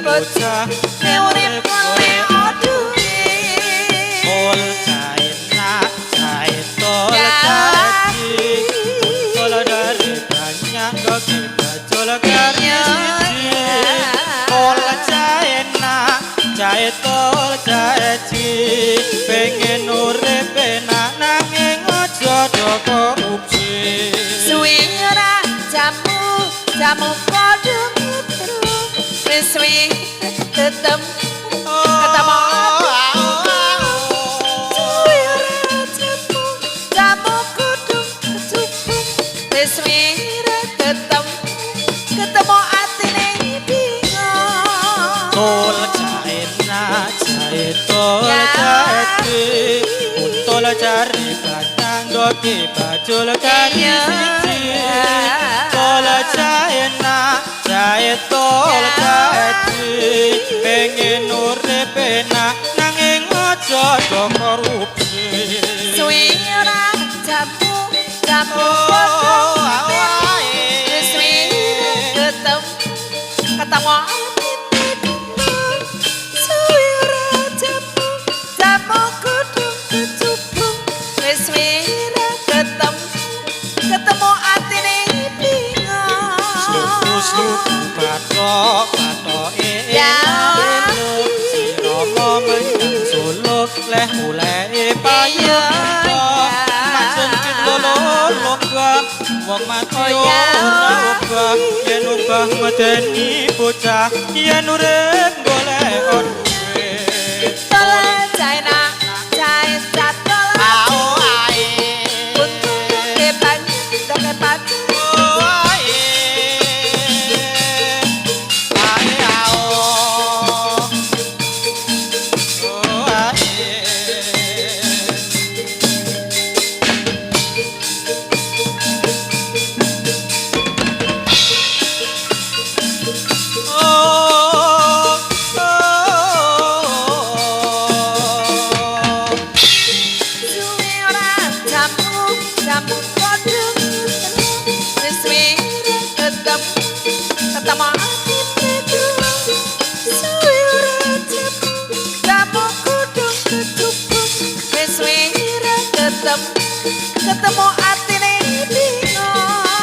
Bocah urip kene oduwe ol cae nak cae tol caci tol dari banyak doki bajol kari ol cae nak cae tol caci pengen urip enak nanging aja do korupsi suwi ora jamu padha suwi ketemu suwi ora jamu kudu kecupu suwi ketemu atine bingung tol cae nak cae tol cae tol cari batang doki bajul kari tol cae nak cae tol caci pengen urip enak nanging aja do korupsi suwi ora jamu suwi ketemu suwi ora jamu kudu kecupu suwi ketemu atine bingung sluku batok Sirama menyang Solo leh mulai payung macen lolo lobah wong mati ora obah yen obah medeni bocah yen urip golek duwe tol China cai catol ae ke pan ke pat ketemu atine bingung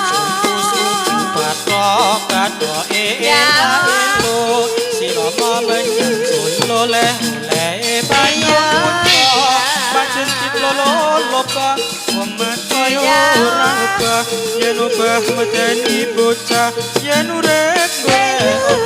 batok katoke elo sirama menyang Solo leh payung pancen lolo lobah wong mati ora obah yen obah medeni bocah yen urip golek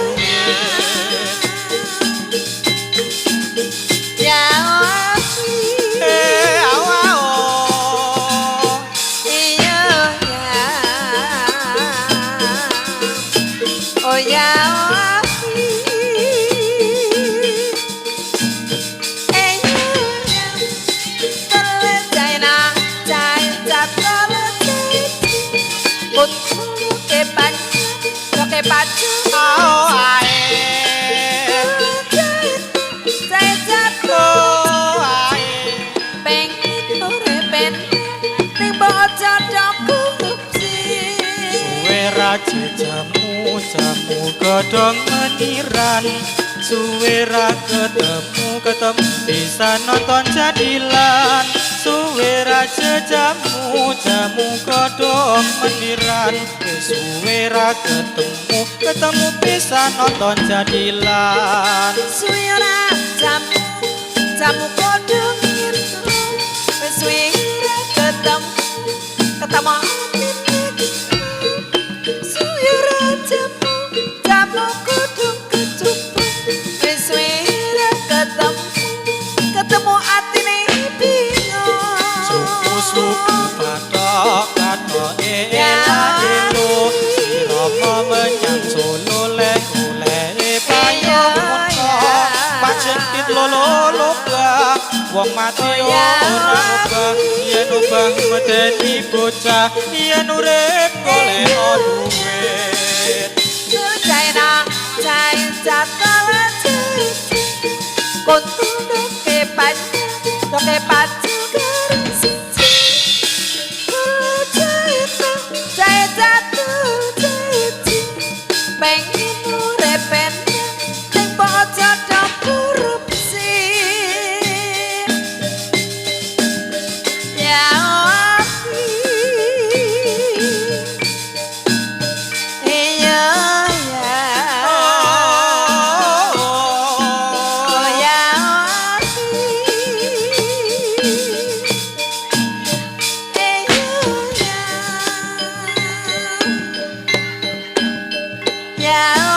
jamu godhong meniran suwe ra ketemu bisa nonton jadilan suwe ra jamu godhong meniran suwe ra ketemu bisa nonton jadilan suwe ra jamu godhong meniran suwe ra ketemu jamu kudu kecupu wis ketemu atine bingung suku batok ora obah yen obah medeni bocah yen urip golek duit China chai chatala con tu no que pan no que pan chai chatu pengen urepen ning pojok korupsi ya iya ya oh ya yeah.